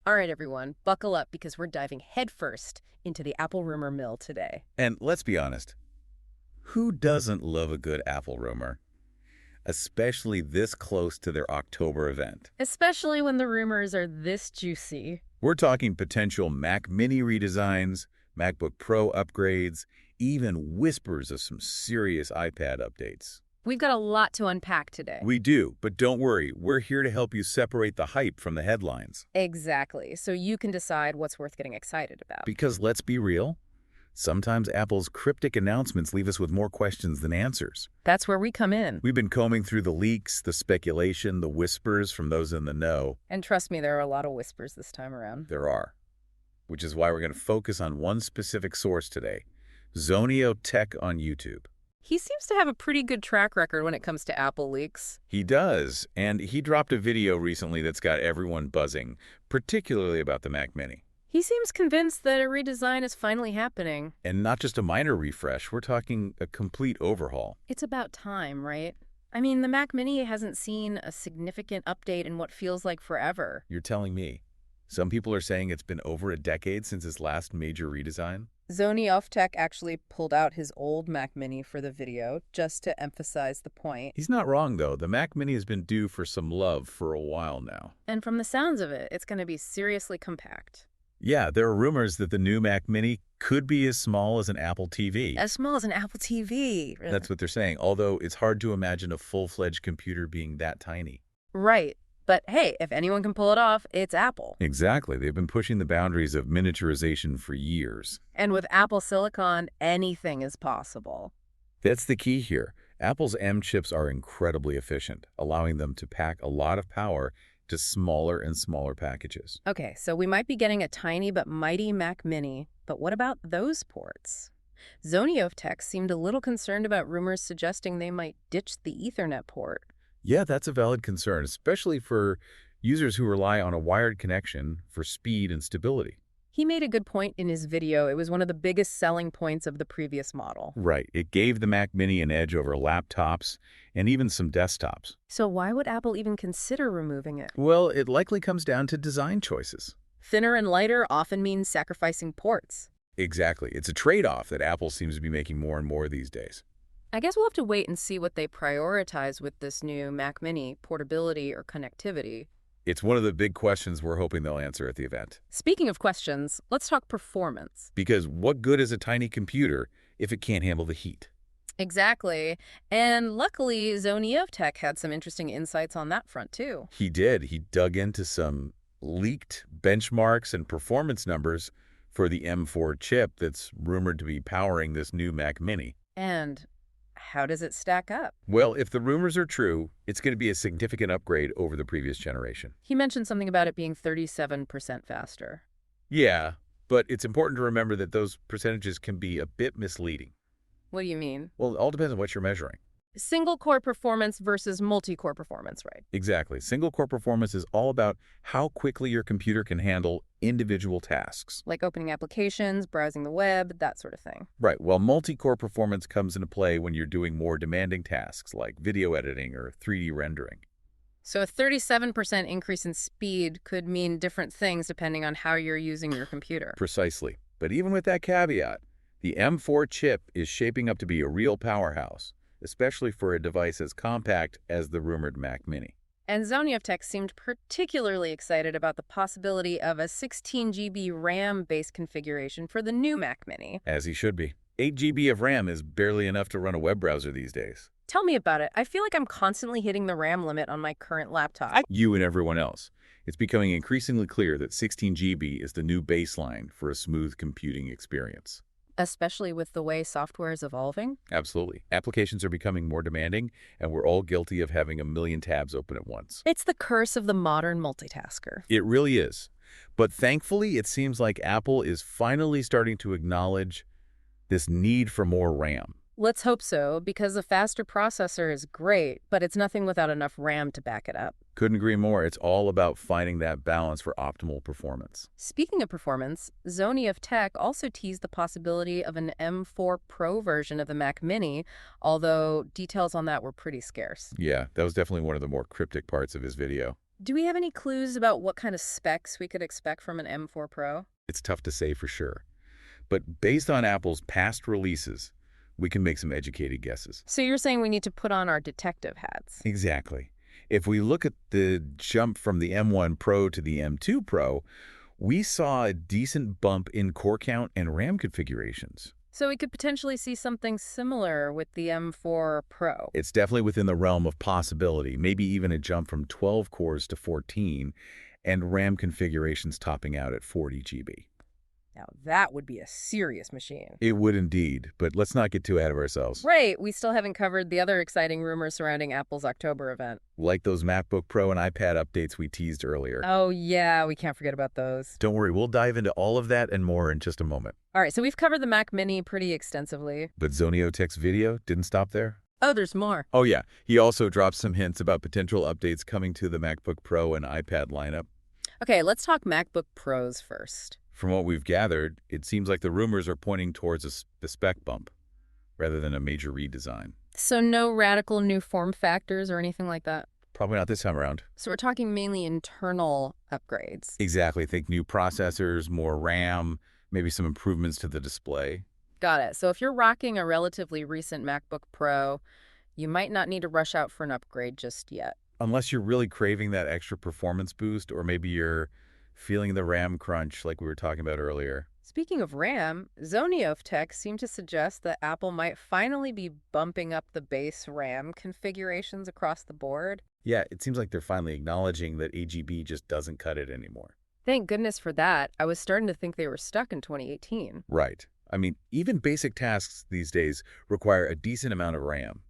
All right, everyone, buckle up because we're diving headfirst into the Apple rumor mill today. And let's be honest, who doesn't love a good Apple rumor? Especially this close to their October event. Especially when the rumors are this juicy. We're talking potential Mac Mini redesigns, MacBook Pro upgrades, even whispers of some serious iPad updates. We've got a lot to unpack today. We do, but don't worry, we're here to help you separate the hype from the headlines. Exactly, so you can decide what's worth getting excited about. Because let's be real, sometimes Apple's cryptic announcements leave us with more questions than answers. That's where we come in. We've been combing through the leaks, the speculation, the whispers from those in the know. And trust me, there are a lot of whispers this time around. There are. Which is why we're going to focus on one specific source today, Zonio Tech on YouTube. He seems to have a pretty good track record when it comes to Apple leaks. He does, and he dropped a video recently that's got everyone buzzing, particularly about the Mac Mini. He seems convinced that a redesign is finally happening. And not just a minor refresh, we're talking a complete overhaul. It's about time, right? I mean, the Mac Mini hasn't seen a significant update in what feels like forever. You're telling me. Some people are saying it's been over a decade since his last major redesign. Tech actually pulled out his old Mac Mini for the video, just to emphasize the point. He's not wrong, though. The Mac Mini has been due for some love for a while now. And from the sounds of it, it's going to be seriously compact. Yeah, there are rumors that the new Mac Mini could be as small as an Apple TV. As small as an Apple TV. That's what they're saying, although it's hard to imagine a full-fledged computer being that tiny. Right. But hey, if anyone can pull it off, it's Apple. Exactly. They've been pushing the boundaries of miniaturization for years. And with Apple Silicon, anything is possible. That's the key here. Apple's M chips are incredibly efficient, allowing them to pack a lot of power to smaller and smaller packages. Okay, so we might be getting a tiny but mighty Mac Mini, but what about those ports? Zonio Tech seemed a little concerned about rumors suggesting they might ditch the Ethernet port. Yeah, that's a valid concern, especially for users who rely on a wired connection for speed and stability. He made a good point in his video. It was one of the biggest selling points of the previous model. Right. It gave the Mac Mini an edge over laptops and even some desktops. So why would Apple even consider removing it? Well, it likely comes down to design choices. Thinner and lighter often means sacrificing ports. Exactly. It's a trade-off that Apple seems to be making more and more these days. I guess we'll have to wait and see what they prioritize with this new Mac Mini, portability or connectivity. It's one of the big questions we're hoping they'll answer at the event. Speaking of questions, let's talk performance. Because what good is a tiny computer if it can't handle the heat? Exactly. And luckily, Zonio Tech had some interesting insights on that front, too. He did. He dug into some leaked benchmarks and performance numbers for the M4 chip that's rumored to be powering this new Mac Mini. And how does it stack up? Well, if the rumors are true, it's going to be a significant upgrade over the previous generation. He mentioned something about it being 37% faster. Yeah, but it's important to remember that those percentages can be a bit misleading. What do you mean? Well, it all depends on what you're measuring. Single-core performance versus multi-core performance, right? Exactly. Single-core performance is all about how quickly your computer can handle individual tasks. Like opening applications, browsing the web, that sort of thing. Right. Well, multi-core performance comes into play when you're doing more demanding tasks like video editing or 3D rendering. So a 37% increase in speed could mean different things depending on how you're using your computer. Precisely. But even with that caveat, the M4 chip is shaping up to be a real powerhouse, especially for a device as compact as the rumored Mac Mini. And Zonio Tech seemed particularly excited about the possibility of a 16 GB RAM-based configuration for the new Mac Mini. As he should be. 8 GB of RAM is barely enough to run a web browser these days. Tell me about it. I feel like I'm constantly hitting the RAM limit on my current laptop. You and everyone else. It's becoming increasingly clear that 16 GB is the new baseline for a smooth computing experience. Especially with the way software is evolving? Absolutely. Applications are becoming more demanding, and we're all guilty of having a million tabs open at once. It's the curse of the modern multitasker. It really is. But thankfully, it seems like Apple is finally starting to acknowledge this need for more RAM. Let's hope so, because a faster processor is great, but it's nothing without enough RAM to back it up. Couldn't agree more. It's all about finding that balance for optimal performance. Speaking of performance, Zonio Tech also teased the possibility of an M4 Pro version of the Mac Mini, although details on that were pretty scarce. Yeah, that was definitely one of the more cryptic parts of his video. Do we have any clues about what kind of specs we could expect from an M4 Pro? It's tough to say for sure. But based on Apple's past releases, we can make some educated guesses. So you're saying we need to put on our detective hats. Exactly. If we look at the jump from the M1 Pro to the M2 Pro, we saw a decent bump in core count and RAM configurations. So we could potentially see something similar with the M4 Pro. It's definitely within the realm of possibility, maybe even a jump from 12 cores to 14, and RAM configurations topping out at 40 GB. Now that would be a serious machine. It would indeed, but let's not get too ahead of ourselves. Right, we still haven't covered the other exciting rumors surrounding Apple's October event. Like those MacBook Pro and iPad updates we teased earlier. Oh yeah, we can't forget about those. Don't worry, we'll dive into all of that and more in just a moment. All right, so we've covered the Mac Mini pretty extensively. But Zonio Tech's video didn't stop there. Oh, there's more. Oh yeah, he also dropped some hints about potential updates coming to the MacBook Pro and iPad lineup. Okay, let's talk MacBook Pros first. From what we've gathered, it seems like the rumors are pointing towards a spec bump rather than a major redesign. So no radical new form factors or anything like that? Probably not this time around. So we're talking mainly internal upgrades. Exactly. Think new processors, more RAM, maybe some improvements to the display. Got it. So if you're rocking a relatively recent MacBook Pro, you might not need to rush out for an upgrade just yet. Unless you're really craving that extra performance boost, or maybe you're feeling the RAM crunch like we were talking about earlier. Speaking of RAM, Zonio Tech seemed to suggest that Apple might finally be bumping up the base RAM configurations across the board. Yeah, it seems like they're finally acknowledging that AGB just doesn't cut it anymore. Thank goodness for that. I was starting to think they were stuck in 2018. Right. I mean, even basic tasks these days require a decent amount of RAM.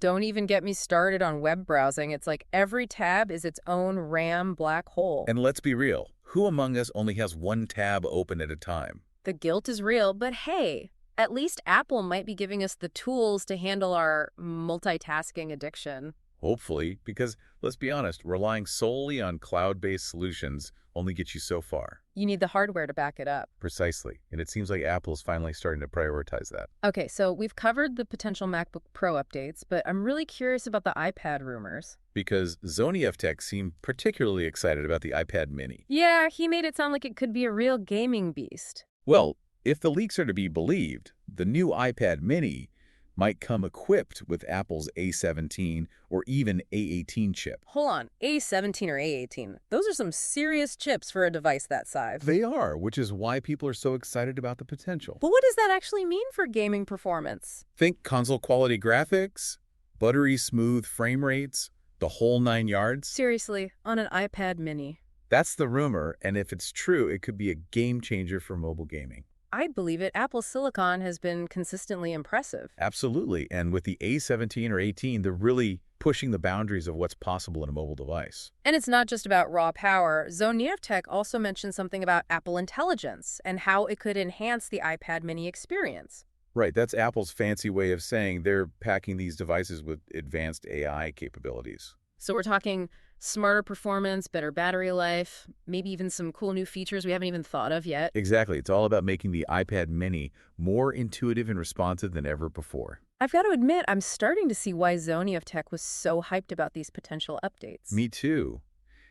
Don't even get me started on web browsing. It's like every tab is its own RAM black hole. And let's be real, who among us only has one tab open at a time? The guilt is real, but hey, at least Apple might be giving us the tools to handle our multitasking addiction. Hopefully, because let's be honest, relying solely on cloud-based solutions only gets you so far. You need the hardware to back it up. Precisely. And it seems like Apple's finally starting to prioritize that. Okay, so we've covered the potential MacBook Pro updates, but I'm really curious about the iPad rumors. Because Zonio Tech seemed particularly excited about the iPad mini. Yeah, he made it sound like it could be a real gaming beast. Well, if the leaks are to be believed, the new iPad mini might come equipped with Apple's A17 or even A18 chip. Hold on, A17 or A18? Those are some serious chips for a device that size. They are, which is why people are so excited about the potential. But what does that actually mean for gaming performance? Think console-quality graphics, buttery smooth frame rates, the whole 9 yards. Seriously, on an iPad mini. That's the rumor, and if it's true, it could be a game changer for mobile gaming. I'd believe it. Apple's silicon has been consistently impressive. Absolutely, and with the A17 or 18, they're really pushing the boundaries of what's possible in a mobile device. And it's not just about raw power. Zonio Tech also mentioned something about Apple Intelligence and how it could enhance the iPad mini experience. Right, that's Apple's fancy way of saying they're packing these devices with advanced AI capabilities. So we're talking smarter performance, better battery life, maybe even some cool new features we haven't even thought of yet. Exactly, it's all about making the iPad mini more intuitive and responsive than ever before. I've got to admit, I'm starting to see why Zonio Tech was so hyped about these potential updates. Me too.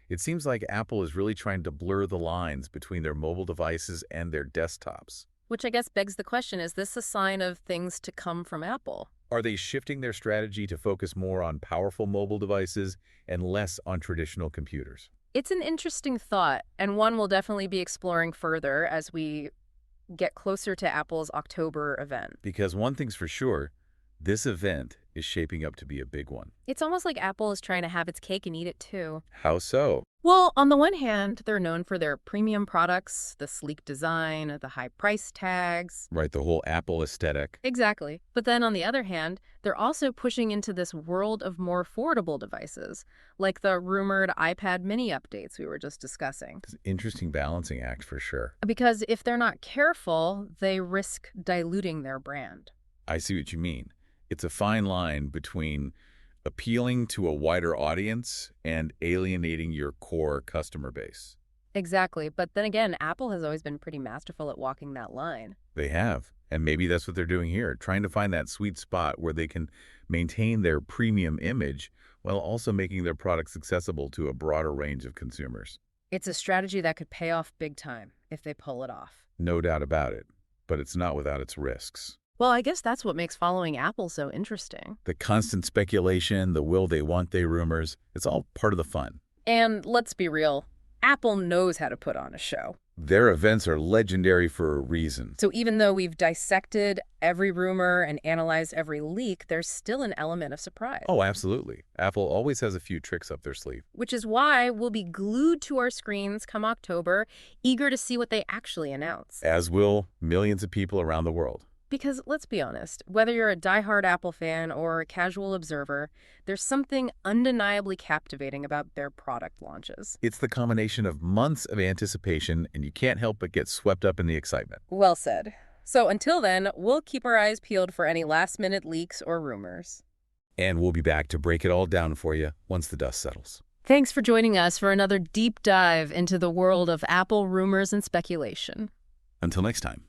It seems like Apple is really trying to blur the lines between their mobile devices and their desktops. Which I guess begs the question, is this a sign of things to come from Apple? Are they shifting their strategy to focus more on powerful mobile devices and less on traditional computers? It's an interesting thought, and one we'll definitely be exploring further as we get closer to Apple's October event. Because one thing's for sure, this event is shaping up to be a big one. It's almost like Apple is trying to have its cake and eat it too. How so? Well, on the one hand, they're known for their premium products, the sleek design, the high price tags. Right, the whole Apple aesthetic. Exactly. But then on the other hand, they're also pushing into this world of more affordable devices, like the rumored iPad mini updates we were just discussing. It's an interesting balancing act for sure. Because if they're not careful, they risk diluting their brand. I see what you mean. It's a fine line between appealing to a wider audience and alienating your core customer base. Exactly. But then again, Apple has always been pretty masterful at walking that line. They have. And maybe that's what they're doing here, trying to find that sweet spot where they can maintain their premium image while also making their products accessible to a broader range of consumers. It's a strategy that could pay off big time if they pull it off. No doubt about it, but it's not without its risks. Well, I guess that's what makes following Apple so interesting. The constant speculation, the will they, want they rumors, it's all part of the fun. And let's be real, Apple knows how to put on a show. Their events are legendary for a reason. So even though we've dissected every rumor and analyzed every leak, there's still an element of surprise. Oh, absolutely. Apple always has a few tricks up their sleeve. Which is why we'll be glued to our screens come October, eager to see what they actually announce. As will millions of people around the world. Because let's be honest, whether you're a diehard Apple fan or a casual observer, there's something undeniably captivating about their product launches. It's the combination of months of anticipation, and you can't help but get swept up in the excitement. Well said. So until then, we'll keep our eyes peeled for any last-minute leaks or rumors. And we'll be back to break it all down for you once the dust settles. Thanks for joining us for another deep dive into the world of Apple rumors and speculation. Until next time.